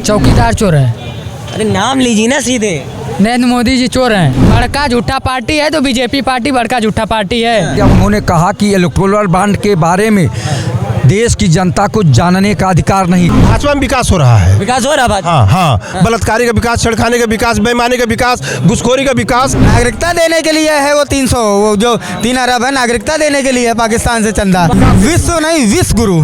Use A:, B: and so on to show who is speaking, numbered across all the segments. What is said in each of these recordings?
A: चौकीदार चोर है।
B: अरे नाम लीजिए ना सीधे।
A: नरेंद्र मोदी जी चोर हैं। बड़का झूठा पार्टी है तो बीजेपी पार्टी बड़का झूठा पार्टी है।
C: जब उन्होंने कहा कि इलेक्टोरल बॉन्ड के बारे में देश की जनता को जानने का अधिकार नहीं।
D: भाजपा में विकास हो रहा है।
B: विकास हो रहा भाजपा।
D: हाँ, बलात्कारी का विकास, छेड़खानी का विकास, बेईमानी का विकास, घुसखोरी का विकास।
E: नागरिकता देने के लिए है वो 300, वो जो 3 अरब है नागरिकता देने के लिए पाकिस्तान से चंदा। विश्व नहीं विश्व गुरु,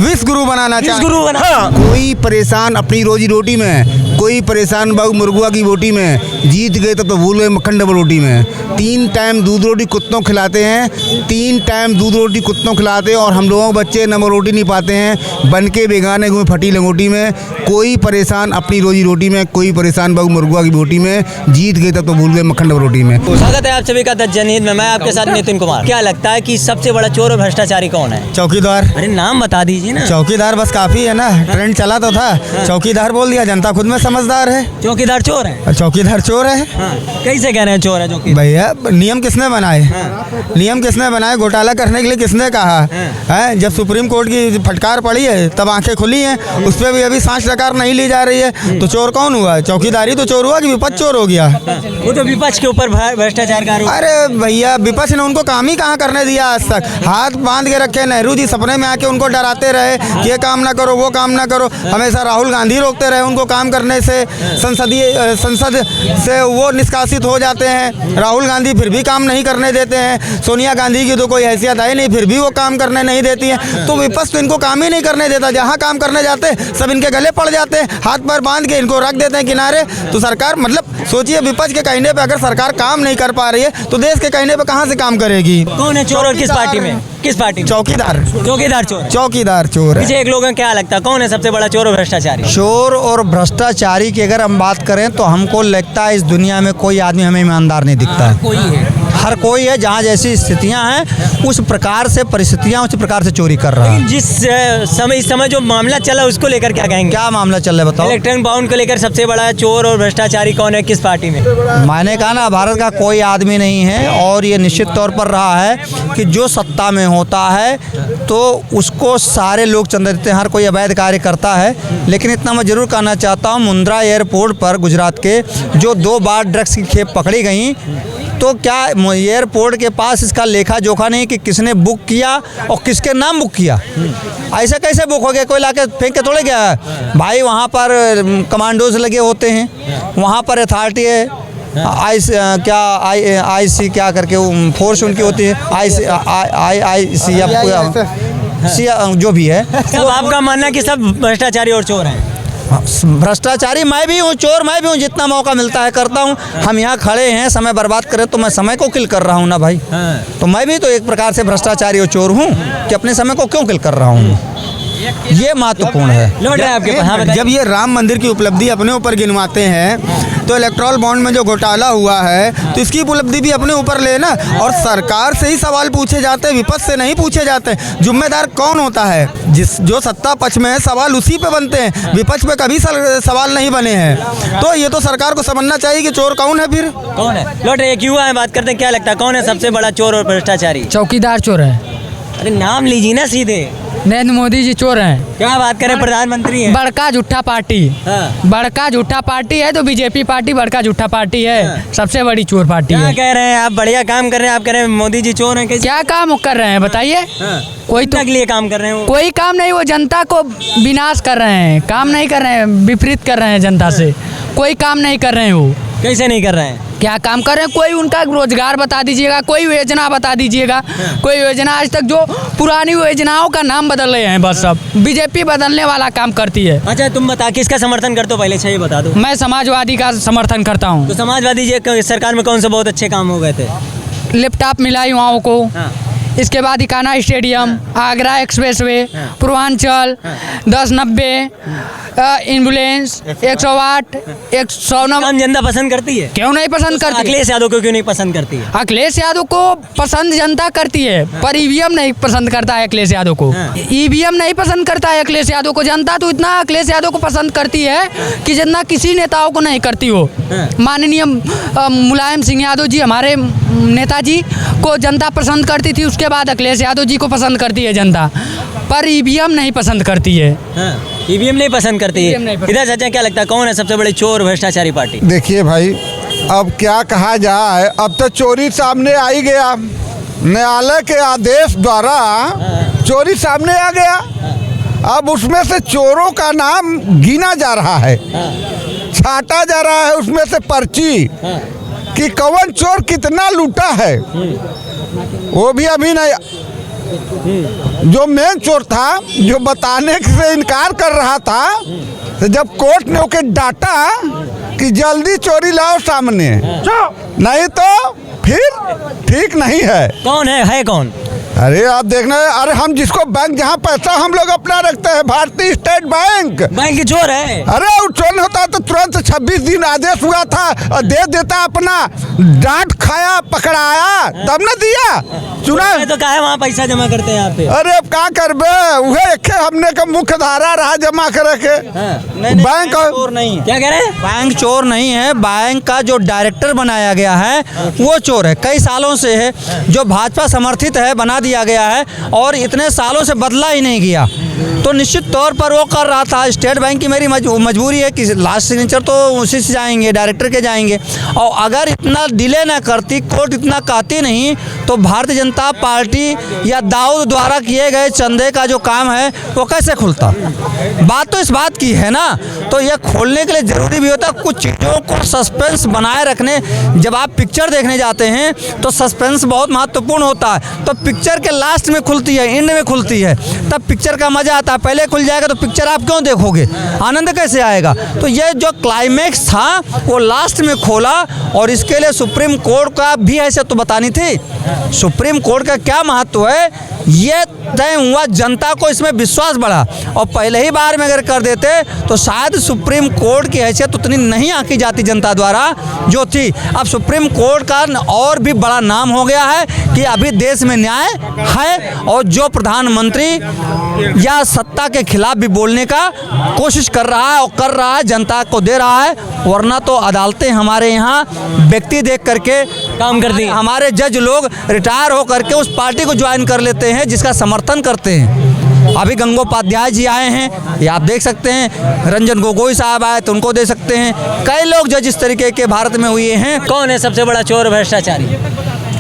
E: विश्व गुरु बनाना चाहिए।
B: गुरु बना।
F: कोई परेशान अपनी रोजी रोटी में, कोई परेशान बाबू मुर्गुआ की बोटी में, जीत गए तब तो भूल गए मक्खन डबल रोटी में। 3 टाइम दूध रोटी कुत्तों खिलाते हैं, 3 टाइम दूध रोटी कुत्तों खिलाते हैं और हम लोगों के बच्चे नमक रोटी नहीं पाते हैं। बन के बेगाने घूमे फटी लंगोटी में। कोई परेशान अपनी रोजी रोटी में, कोई परेशान बाबू मुर्गुआ की बोटी में, जीत गए तब तो भूल गए मक्खन डबल रोटी में।
B: स्वागत है आप सभी का 10 जनहित में। मैं आपके साथ नितिन कुमार। क्या लगता है कि सबसे बड़ा चोर और भ्रष्टाचारी कौन है?
E: चौकीदार।
B: अरे नाम बता दीजिए ना।
E: चौकीदार बस काफी है ना, ट्रेंड चला तो था, चौकीदार बोल दिया, जनता खुद में समझदार है।
B: चौकीदार चोर है।
E: चौकीदार चोर है।
B: कैसे कह रहे हैं चोर है चौकीदार?
E: भैया नियम किसने बनाए? नियम किसने बनाए? घोटाला करने के लिए किसने कहा है? जब सुप्रीम कोर्ट की फटकार पड़ी है तब आंखें खुली हैं। उस पर भी अभी सांस डकार नहीं ली जा रही है। तो चोर कौन हुआ? चौकीदारी तो चोर हुआ कि विपक्ष चोर हो गया?
B: वो तो विपक्ष के ऊपर भ्रष्टाचार का आरोप।
E: अरे भैया विपक्ष ने उनको काम ही कहाँ करने दिया आज तक? हाथ बांध के रखे। नेहरू जी सपने में आके उनको डराते रहे कि ये काम ना करो, वो काम ना करो। हमेशा राहुल गांधी रोकते रहे उनको काम करने से। संसद से वो निष्कासित हो जाते हैं। राहुल गांधी फिर भी काम नहीं करने देते हैं। सोनिया गांधी की तो कोई हैसियत है नहीं, फिर भी वो काम करने नहीं देती है। तो विपक्ष तो इनको काम ही नहीं करने देता। जहाँ काम करने जाते सब इनके गले पड़ जाते हैं, हाथ पैर बांध के इनको रख देते हैं किनारे। तो सरकार मतलब सोचिए, विपक्ष के कहने पे अगर सरकार काम नहीं कर पा रही है तो देश के कहने पे कहाँ से काम करेगी?
B: कौन है चोर और किस पार्टी में? किस पार्टी में?
E: चौकीदार।
B: चौकीदार चोर।
E: चौकीदार चोर है।
B: पीछे एक लोगों को क्या लगता है कौन है सबसे बड़ा चोर और भ्रष्टाचारी?
G: चोर और भ्रष्टाचारी की अगर हम बात करें तो हमको लगता है इस दुनिया में कोई आदमी हमें ईमानदार नहीं दिखता है।
B: कोई है,
G: हर कोई है। जहाँ जैसी स्थितियाँ हैं उस प्रकार से परिस्थितियाँ उस प्रकार से चोरी कर रहा है।
B: जिस समय इस समय जो मामला चला उसको लेकर क्या कहेंगे?
G: क्या मामला चल रहा है बताओ?
B: इलेक्ट्रॉनिक बॉन्ड को लेकर सबसे बड़ा चोर और भ्रष्टाचारी कौन है, किस पार्टी में?
G: मैंने कहा ना, भारत का कोई आदमी नहीं है और ये निश्चित तौर पर रहा है कि जो सत्ता में होता है तो उसको सारे लोग चंदा देते हैं, हर कोई अवैध कार्य करता है। लेकिन इतना मैं जरूर कहना चाहता हूँ, मुंद्रा एयरपोर्ट पर गुजरात के जो 2 बार ड्रग्स की खेप पकड़ी गई, तो क्या एयरपोर्ट के पास इसका लेखा जोखा नहीं कि किसने बुक किया और किसके नाम बुक किया? ऐसा कैसे बुक हो गया? कोई लाके फेंक के थोड़े गया भाई। वहाँ पर कमांडोज लगे होते हैं, वहाँ पर अथॉरिटी है, आईसी क्या करके वो फोर्स उनकी होती है, आईसी जो भी है।
B: सब आपका मानना है कि सब भ्रष्टाचारी और चोर हैं?
G: भ्रष्टाचारी मैं भी हूँ, चोर मैं भी हूँ। जितना मौका मिलता है करता हूँ। हम यहाँ खड़े हैं, समय बर्बाद करें तो मैं समय को किल कर रहा हूँ ना भाई। तो मैं भी तो एक प्रकार से भ्रष्टाचारी और चोर हूँ कि अपने समय को क्यों किल कर रहा हूँ। ये महत्वपूर्ण है।
B: लौट रहा है आपके पास। हाँ,
E: जब ये राम मंदिर की उपलब्धि अपने ऊपर गिनवाते हैं तो इलेक्टोरल बॉन्ड में जो घोटाला हुआ है तो इसकी उपलब्धि भी अपने ऊपर लेना। और सरकार से ही सवाल पूछे जाते हैं, विपक्ष से नहीं पूछे जाते। जिम्मेदार कौन होता है? जो सत्ता पक्ष में है सवाल उसी पे बनते हैं, विपक्ष पे कभी सवाल नहीं बने हैं। तो ये तो सरकार को समझना चाहिए कि चोर कौन है। फिर
B: कौन है? लौट रहे एक युवा है, बात करते हैं। क्या लगता है कौन है सबसे बड़ा चोर और भ्रष्टाचारी?
A: चौकीदार चोर है।
B: अरे नाम लीजिए ना सीधे।
A: नरेंद्र मोदी जी चोर हैं।
B: क्या बात करें, प्रधानमंत्री हैं।
A: बड़का झूठा पार्टी। बड़का झूठा पार्टी है तो बीजेपी पार्टी बड़का झूठा पार्टी है। सबसे बड़ी चोर पार्टी है।
B: क्या कह रहे हैं आप? बढ़िया काम कर रहे हैं। आप कह रहे हैं मोदी जी चोर हैं।
A: क्या काम कर रहे हैं बताइए? कोई तो
B: लिए काम कर रहे हैं।
A: कोई काम नहीं, वो जनता को विनाश कर रहे हैं। काम नहीं कर रहे हैं, विपरीत कर रहे हैं जनता से। कोई काम नहीं कर रहे हैं। वो
B: कैसे नहीं कर रहे हैं?
A: क्या काम कर रहे हैं? कोई उनका रोजगार बता दीजिएगा, कोई योजना बता दीजिएगा। कोई योजना आज तक जो पुरानी योजनाओं का नाम बदल रहे हैं बस। सब बीजेपी बदलने वाला काम करती है।
B: अच्छा तुम बता किसका समर्थन करते हो पहले? अच्छा ये बता दो।
A: मैं समाजवादी का समर्थन करता हूँ।
B: तो समाजवादी जी सरकार में कौन से बहुत अच्छे काम हो गए थे?
A: लैपटॉप मिला युवाओं को। इसके बाद Ekana stadium, Agra expressway, Purvanchal, 1090, ambulance, 108, 109।
B: जनता पसंद करती है?
A: क्यों नहीं पसंद करती?
B: अखिलेश यादव को क्यों नहीं पसंद करती है?
A: अखिलेश यादव को पसंद जनता करती है, पर ईवीएम नहीं पसंद करता है अखिलेश यादव को। ईवीएम नहीं पसंद करता है अखिलेश यादव को। जनता तो इतना अखिलेश यादव को पसंद करती है कि जितना किसी नेताओं को नहीं करती हो। माननीय मुलायम सिंह यादव जी हमारे नेताजी को जनता पसंद करती थी, उसके बाद अखिलेश यादव जी को पसंद करती है जनता, पर ईवीएम नहीं पसंद करती है।
B: ईवीएम नहीं पसंद करती
A: EVM नहीं पसंद।
B: इधर चाचा क्या लगता है कौन है सबसे बड़ी चोर भ्रष्टाचारी पार्टी?
H: देखिए भाई, अब क्या कहा जाए, अब तो चोरी सामने आ ही गया। न्यायालय के आदेश द्वारा चोरी सामने आ गया। अब उसमें से चोरों का नाम गिना जा रहा है, छाटा जा रहा है उसमें से पर्ची कि कौन चोर कितना लूटा है। वो भी अभी नहीं, जो मेन चोर था, जो बताने से इनकार कर रहा था, तो जब कोर्ट ने ओके डांटा कि जल्दी चोरी लाओ सामने, नहीं तो फिर ठीक नहीं है।
B: कौन है कौन?
H: अरे आप देखना, अरे हम जिसको बैंक, जहाँ पैसा हम लोग अपना रखते हैं, भारतीय स्टेट बैंक
B: की चोर है।
H: अरे वो चोर होता तो तुरंत 26 दिन आदेश हुआ था और दे देता, अपना डांट खाया, पकड़ाया, तब न दिया। चुना
B: तो कहा है वहाँ पैसा जमा करते हैं यहाँ पे।
H: अरे अब क्या करबे, वह एक हमने का मुख्य धारा रहा जमा करे के। बैंक
G: चोर नहीं है।
B: क्या कह रहे हैं?
G: बैंक चोर नहीं है, बैंक का जो डायरेक्टर बनाया गया है वो चोर है। कई सालों से है, जो भाजपा समर्थित है, बना दिया गया है और इतने सालों से बदला ही नहीं गया। तो निश्चित तौर पर वो कर रहा था। स्टेट बैंक की मेरी मजबूरी है कि लास्ट सिग्नेचर तो उसी से जाएंगे, डायरेक्टर के जाएंगे। और अगर इतना डिले ना करती, कोर्ट इतना कहती नहीं, तो भारतीय जनता पार्टी या दाऊद द्वारा किए गए चंदे का जो काम है वो कैसे खुलता। बात तो इस बात की है ना। तो ये खोलने के लिए ज़रूरी भी होता है कुछ चीज़ों को सस्पेंस बनाए रखने। जब आप पिक्चर देखने जाते हैं तो सस्पेंस बहुत महत्वपूर्ण होता है। तो पिक्चर के लास्ट में खुलती है, एंड में खुलती है, तब पिक्चर का मज़ा आता है। पहले खुल जाएगा तो पिक्चर आप क्यों देखोगे, आनंद कैसे आएगा। तो ये जो क्लाइमैक्स था वो लास्ट में खोला और इसके लिए सुप्रीम कोर्ट का भी हैसियत तो बतानी थी। सुप्रीम कोर्ट का क्या महत्व है ये तय हुआ, जनता को इसमें विश्वास बढ़ा। और पहले ही बार में अगर कर देते तो शायद सुप्रीम कोर्ट की हैसियत उतनी नहीं आंकी जाती जनता द्वारा जो थी। अब सुप्रीम कोर्ट का और भी बड़ा नाम हो गया है कि अभी देश में न्याय है और जो प्रधानमंत्री या सत्ता के खिलाफ भी बोलने का कोशिश कर रहा है और कर रहा है, जनता को दे रहा है। वरना तो अदालतें हमारे यहाँ व्यक्ति देख करके
B: काम करती हैं।
G: हमारे जज लोग रिटायर हो करके उस पार्टी को ज्वाइन कर लेते हैं जिसका समर्थन करते हैं। अभी गंगोपाध्याय जी आए हैं, ये आप देख सकते हैं। रंजन गोगोई साहब आए तो उनको दे सकते हैं। कई लोग जज इस तरीके के भारत में हुए हैं।
B: कौन है सबसे बड़ा चोर भ्रष्टाचारी?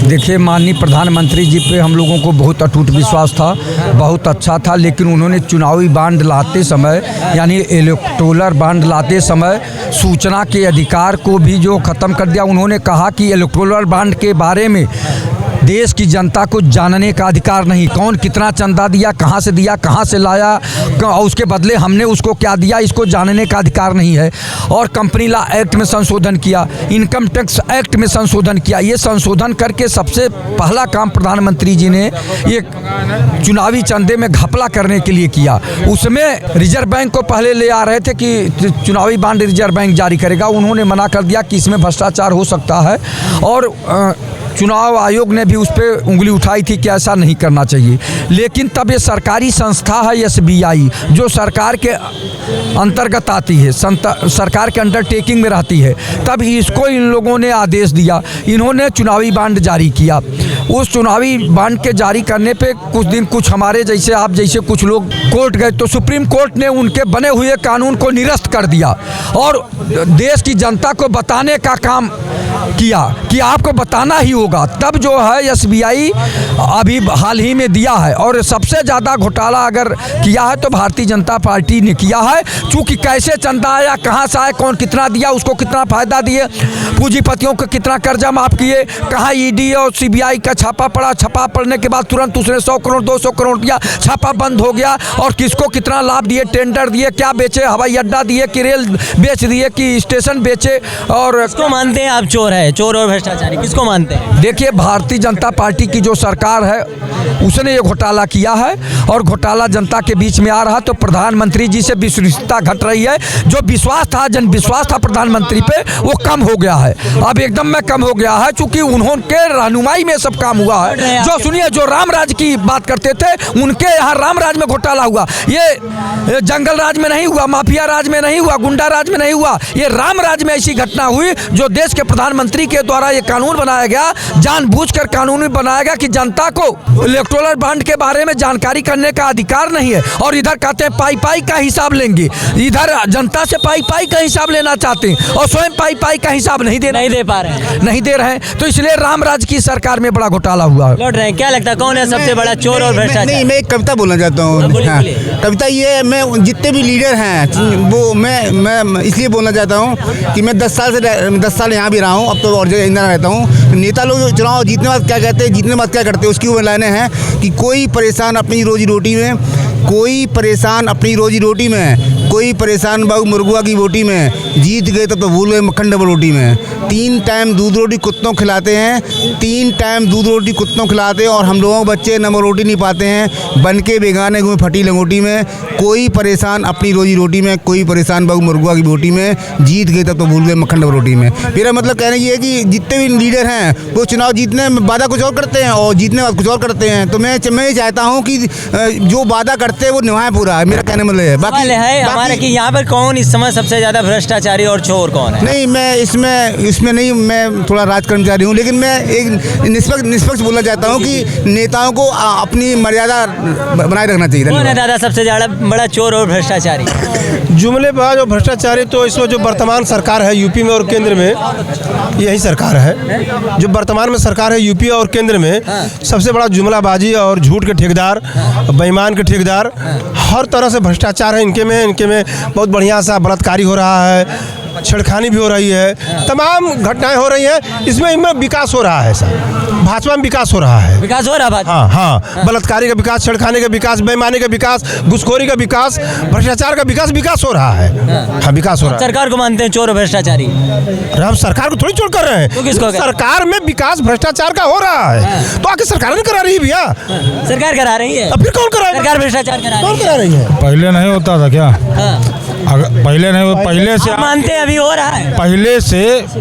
C: देखिए, माननीय प्रधानमंत्री जी पे हम लोगों को बहुत अटूट विश्वास था, बहुत अच्छा था। लेकिन उन्होंने चुनावी बांड लाते समय, यानी इलेक्टोरल बांड लाते समय सूचना के अधिकार को भी जो ख़त्म कर दिया। उन्होंने कहा कि इलेक्टोरल बांड के बारे में देश की जनता को जानने का अधिकार नहीं, कौन कितना चंदा दिया, कहाँ से लाया और उसके बदले हमने उसको क्या दिया, इसको जानने का अधिकार नहीं है। और कंपनी लॉ एक्ट में संशोधन किया, इनकम टैक्स एक्ट में संशोधन किया। ये संशोधन करके सबसे पहला काम प्रधानमंत्री जी ने ये चुनावी चंदे में घपला करने के लिए किया। उसमें रिजर्व बैंक को पहले ले आ रहे थे कि चुनावी बांड रिजर्व बैंक जारी करेगा, उन्होंने मना कर दिया कि इसमें भ्रष्टाचार हो सकता है। और चुनाव आयोग ने भी उस पर उंगली उठाई थी कि ऐसा नहीं करना चाहिए। लेकिन तब ये सरकारी संस्था है SBI, जो सरकार के अंतर्गत आती है, सरकार के अंडरटेकिंग में रहती है, तब इसको इन लोगों ने आदेश दिया। इन्होंने चुनावी बांड जारी किया। उस चुनावी बांड के जारी करने पे कुछ दिन कुछ हमारे जैसे, आप जैसे कुछ लोग कोर्ट गए तो सुप्रीम कोर्ट ने उनके बने हुए कानून को निरस्त कर दिया और देश की जनता को बताने का काम किया कि आपको बताना ही होगा। तब जो है SBI अभी हाल ही में दिया है। और सबसे ज़्यादा घोटाला अगर किया है तो भारतीय जनता पार्टी ने किया है। चूँकि कैसे चंदा आया, कहाँ से आया, कौन कितना दिया, उसको कितना फ़ायदा दिए, पूंजीपतियों को कितना कर्जा माफ़ किए, कहाँ ED और CBI का छापा पड़ा, छापा पड़ने के बाद तुरंत उसने 100 करोड़ 200 करोड़ दिया, छापा बंद हो गया। और किसको कितना लाभ दिए, टेंडर दिए, क्या बेचे, हवाई अड्डा दिए कि रेल बेच दिए कि स्टेशन बेचे। और
B: किसको मानते हैं आप चोर है, चोर और भ्रष्टाचारी किसको मानते हैं?
C: देखिए, भारतीय जनता पार्टी की जो सरकार है उसने ये घोटाला किया है और घोटाला जनता के बीच में आ रहा। तो प्रधानमंत्री जी से विश्वसनीयता घट रही है। जो विश्वास था, जन विश्वास था प्रधानमंत्री पे, वो कम हो गया है। अब एकदम में कम हो गया है चूँकि उन्होंने रहनुमाई में सब काम हुआ है। जो सुनिए, जो राम राज की बात करते थे, उनके यहाँ राम राज में घोटाला हुआ। ये जंगल राज में नहीं हुआ, माफिया राज में नहीं हुआ, गुंडा राज में नहीं हुआ, ये राम राज में ऐसी घटना हुई जो देश के प्रधानमंत्री प्रधानमंत्री के द्वारा ये कानून बनाया गया, जानबूझकर कानून बनाया गया कि जनता को इलेक्टोरल बॉन्ड के बारे में जानकारी करने का अधिकार नहीं है। और इधर कहते हैं पाई पाई का हिसाब लेंगे, इधर जनता से पाई पाई का हिसाब लेना चाहते हैं और स्वयं पाई पाई का हिसाब नहीं दे
B: पा रहे हैं।
C: नहीं दे रहे हैं। तो इसलिए रामराज की सरकार में बड़ा घोटाला हुआ है।
B: लौट रहे हैं, क्या लगता है कौन है सबसे बड़ा चोर और भ्रष्टाचार?
F: नहीं, मैं एक कविता बोलना चाहता हूँ। कविता ये, मैं जितने भी लीडर हैं वो मैं इसलिए बोलना चाहता हूँ कि मैं 10 साल यहाँ भी रहा हूँ, अब तो और जगह इंदिरा रहता हूँ। नेता लोग जो चुनाव जीतने बाद क्या कहते हैं, जीतने बाद क्या करते हैं, उसकी वो लाइनें हैं कि कोई परेशान अपनी रोजी रोटी में, कोई परेशान अपनी रोजी रोटी में, कोई परेशान बाबू मुर्गुआ की बोटी में, जीत गए तब तो भूल गए मक्खन डबल रोटी में। 3 टाइम दूध रोटी कुत्तों खिलाते हैं, 3 टाइम दूध रोटी कुत्तों खिलाते हैं और हम लोगों के बच्चे नमक रोटी नहीं पाते हैं, बन के बेगाने घूमे फटी लंगोटी में। कोई परेशान अपनी रोजी रोटी में, कोई परेशान बाबू मुर्गुआ की बोटी में, जीत गए तब तो भूल गए मक्खन डबल रोटी में। मेरा मतलब कहना ये है कि जितने भी लीडर हैं वो चुनाव जीतने में वादा कुछ और करते हैं और जीतने बाद कुछ और करते हैं। तो मैं ये चाहता हूँ कि जो वादा करते हैं वो निभाएं पूरा, मेरा कहने मतलब है।
B: बाकी है हमारे कि यहाँ पर कौन इस समय सबसे ज्यादा भ्रष्टाचारी और चोर कौन है?
F: नहीं, मैं इसमें नहीं, मैं थोड़ा राज कर्मचारी हूँ, लेकिन मैं एक निष्पक्ष बोलना चाहता हूँ कि नेताओं को अपनी मर्यादा बनाए रखना चाहिए।
B: कौन है दादा सबसे ज्यादा बड़ा चोर और भ्रष्टाचारी?
D: जुमलेबाज और भ्रष्टाचारी तो इस वक्त जो वर्तमान सरकार है यूपी में और केंद्र में, यही सरकार है। जो वर्तमान में सरकार है यूपी और केंद्र में, सबसे बड़ा जुमलाबाजी और झूठ के ठेकेदार, बेईमान के ठेकेदार, हर तरह से भ्रष्टाचार है इनके में बहुत बढ़िया सा बलात्कारी हो रहा है, छेड़खानी भी हो रही है, तमाम घटनाएं हो रही हैं। इसमें विकास हो रहा है सर, भाजपा में विकास हो रहा है।
B: विकास हो रहा है?
D: हाँ, बलात्कारी का विकास, छेड़खानी का विकास, बेईमानी का विकास, घुसखोरी का विकास, भ्रष्टाचार का विकास हो रहा है। हाँ, विकास हो रहा है।
B: सरकार को मानते हैं चोर और भ्रष्टाचारी?
D: हम सरकार को थोड़ी चोर कर रहे हैं,
B: तो किसको?
D: सरकार में विकास भ्रष्टाचार का हो रहा है, तो आके सरकार नहीं करा रही है भैया।
B: सरकार करा रही है,
D: फिर कौन करा?
B: सरकार भ्रष्टाचार
D: कौन करा रही है?
I: पहले नहीं होता था क्या? पहले नहीं, पहले से
B: मानते हैं अभी हो रहा है।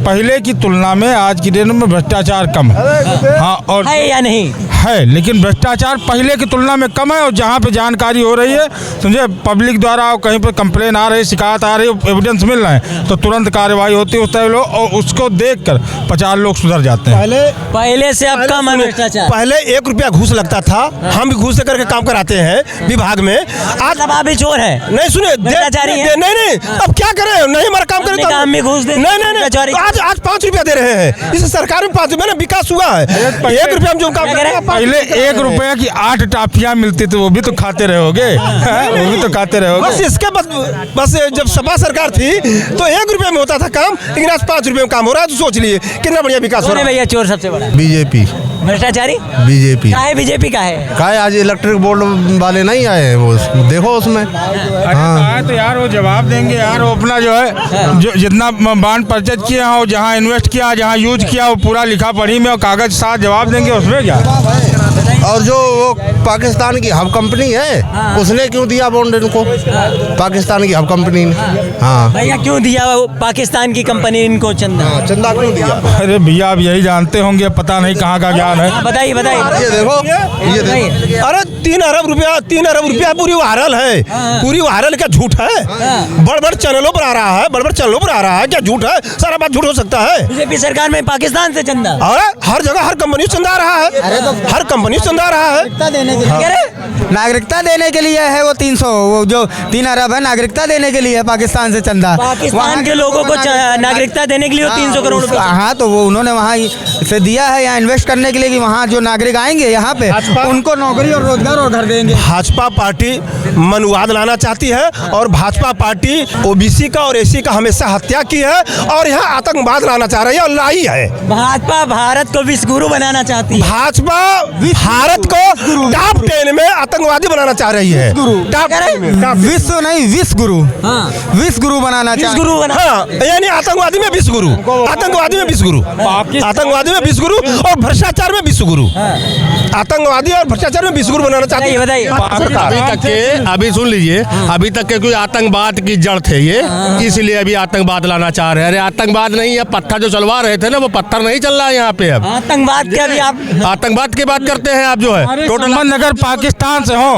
I: पहले की तुलना में आज की डेट में भ्रष्टाचार कम है। हाँ, और
B: है या नहीं
I: है, लेकिन भ्रष्टाचार पहले की तुलना में कम है। और जहाँ पे जानकारी हो रही है, समझे, पब्लिक द्वारा कहीं पर कंप्लेन आ रही, शिकायत आ रही, एविडेंस मिल रहे हैं, तो तुरंत कार्रवाई होती है उस तरह लोग, और उसको देखकर 50 लोग सुधर जाते हैं।
B: पहले से अब कम है भ्रष्टाचार।
D: पहले 1 रुपया घूस लगता था, हम भी घूस करके काम कराते हैं विभाग में। आज
B: आप भी चोर है?
D: नहीं, सुनिए,
B: भ्रष्टाचारी है?
D: नहीं, अब क्या करें, नहीं हमारा काम करें तो
B: हम भी घूस दे।
D: नहीं, आज 5 रुपया दे रहे हैं। इस सरकार में 5 रुपया ना विकास हुआ है। 1 रुपया हम जो काम करें,
I: पहले 1 रुपया की 8 टाफियाँ मिलती थी, वो भी तो खाते रहोगे। वो भी तो खाते रहोगे।
D: बस इसके बस जब सपा सरकार थी तो 1 रुपये में होता था काम, लेकिन आज 5 रुपये में काम हो रहा है। तो सोच लिए कितना बढ़िया विकास हो रहा है।
B: भैया चोर सबसे बड़ा?
F: बीजेपी।
B: भ्रष्टाचारी?
F: बीजेपी।
B: काहे बीजेपी का है?
F: काय आज इलेक्ट्रिक बोर्ड वाले नहीं आए हैं, वो देखो उसमें।
I: हाँ, तो यार वो जवाब देंगे यार। वो अपना जो है, जो जितना बॉन्ड परचेज किया हो, जहाँ इन्वेस्ट किया, जहाँ यूज किया, वो पूरा लिखा पढ़ी में और कागज साथ जवाब देंगे, उसमें क्या।
F: और जो वो पाकिस्तान की हब कंपनी है, उसने क्यों दिया बॉन्ड इनको? पाकिस्तान की हब कंपनी ने। हाँ
B: भैया, क्यों दिया वो पाकिस्तान की कंपनी इनको चंदा?
F: चंदा क्यों दिया?
I: अरे भैया, आप यही जानते होंगे, पता नहीं कहाँ का ज्ञान है।
B: बताइए।
F: ये देखो, ये देखो।
D: अरे 3 अरब रुपया पूरी वायरल है। पूरी वायरल क्या झूठ है? बड़ चैनलों पर आ रहा है, क्या झूठ है? सारा बात झूठ हो सकता है।
B: बीजेपी सरकार में पाकिस्तान से चंदा?
D: अरे हर जगह हर कंपनी चंदा आ रहा है, हर कंपनी चंदा आ रहा है।
E: नागरिकता देने के लिए है वो 300, वो जो 3 अरब है नागरिकता देने के लिए पाकिस्तान से चंदा।
B: पाकिस्तान के लोगों को नागरिकता देने के लिए 300 करोड़ रुपए।
E: हाँ, तो वो उन्होंने वहाँ से दिया है यहाँ इन्वेस्ट करने के लिए कि वहाँ जो नागरिक आएंगे यहाँ पे उनको नौकरी और रोजगार और घर देंगे।
D: भाजपा पार्टी मनुवाद लाना चाहती है और भाजपा पार्टी ओबीसी का और एसी का हमेशा हत्या की है और यहाँ आतंकवाद लाना चाह रही है और लाई है।
B: भाजपा भारत को विश्व गुरु बनाना चाहती है।
D: भाजपा भारत को टॉप 10 में आतंकवादी बनाना चाह रही है।
E: विश्व नहीं, विश्व गुरु। विश्व गुरु बनाना चाहती है।
D: हाँ, यानी आतंकवादी में विश्व गुरु, आतंकवादी में विश्व गुरु, आतंकवादी में विश्व गुरु और भ्रष्टाचार में विश्व गुरु। आतंकवादी और भ्रष्टाचार में बिस्कुट बनाना चाहती है
B: बताइए
J: अभी सुन लीजिए, अभी तक के कोई आतंकवाद की जड़ थे ये, इसलिए अभी आतंकवाद लाना चाह रहे हैं। अरे आतंकवाद नहीं है, पत्थर जो चलवा रहे थे ना, वो पत्थर नहीं चल रहा है यहाँ पे। अब
B: आतंकवाद क्या भी आप
J: आतंकवाद की बात करते हैं आप, जो है
I: टोटल संबंध अगर पाकिस्तान से हो,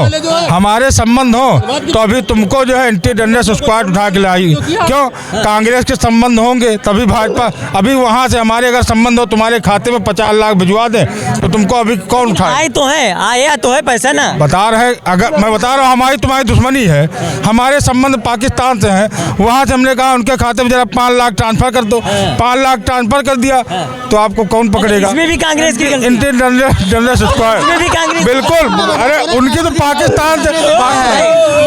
I: हमारे संबंध हो, तो अभी तुमको जो है एंटी टेररिस्ट स्क्वाड उठा के लाई। क्यों? कांग्रेस के संबंध होंगे तभी भाजपा। अभी वहाँ से हमारे अगर संबंध हो, तुम्हारे खाते में 50 लाख भिजवा दे, तो तुमको अभी कौन उठाए?
B: आए तो है, आया तो है पैसा ना।
I: बता रहे, अगर मैं बता रहा हूँ हमारी तुम्हारी दुश्मनी है, हमारे संबंध पाकिस्तान से हैं। वहाँ से हमने कहा उनके खाते में जरा 5 लाख ट्रांसफर कर दो, 5 लाख ट्रांसफर कर दिया, तो आपको कौन पकड़ेगा?
B: इसमें भी कांग्रेस की गलती।
I: एंटी टेररिस्ट स्क्वाड
B: इसमें भी कांग्रेस।
I: बिल्कुल। अरे उनकी तो पाकिस्तान से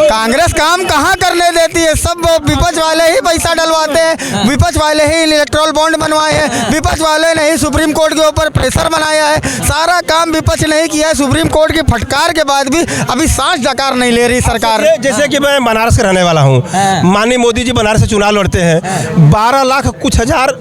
E: कांग्रेस काम कहाँ करने देती है? सब विपक्ष वाले ही पैसा डलवाते हैं, विपक्ष वाले ही इलेक्ट्रल बॉन्ड बनवाए हैं, विपक्ष वाले ने ही सुप्रीम कोर्ट के ऊपर प्रेशर बनाया है। सारा काम विपक्ष ने ही किया है। सुप्रीम कोर्ट की फटकार के बाद भी अभी सांस डकार नहीं ले रही सरकार।
D: जैसे कि मैं बनारस का रहने वाला हूँ, माननीय मोदी जी बनारस से चुनाव लड़ते हैं, 12 लाख कुछ हजार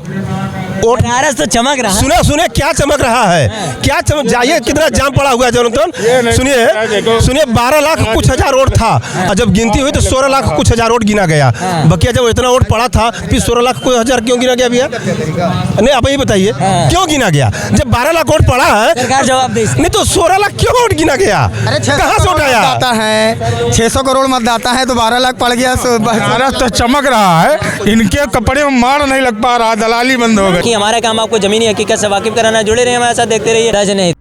D: वोट।
B: बनारस तो चमक रहा है।
D: सुने क्या चमक रहा है, क्या चमक, जाइए कितना जाम पड़ा हुआ है जनतन। सुनिए 12 लाख कुछ हजार वोट था, और जब गिनती हुई तो 16 लाख कुछ हजार वोट गिना गया। बकिया जब इतना वोट पड़ा था, फिर 16 लाख कुछ हजार क्यों गिना गया भैया? नहीं, आप ही बताइए क्यों गिना गया? जब 12 लाख वोट पड़ा है,
B: सरकार जवाब दे।
D: नहीं तो 16 लाख क्यों वोट गिना गया? कहाँ से उठाया?
E: मतदाता है, 600 करोड़ मतदाता है, तो 12 लाख पड़ गया।
I: बनारस तो चमक रहा है, इनके कपड़े में मार नहीं लग पा रहा, दलाली बंद हो गई।
B: कि हमारा काम आपको जमीनी हकीकत से वाकिफ कराना। जुड़े रहिए हमारे साथ, देखते रहिए राजनीति।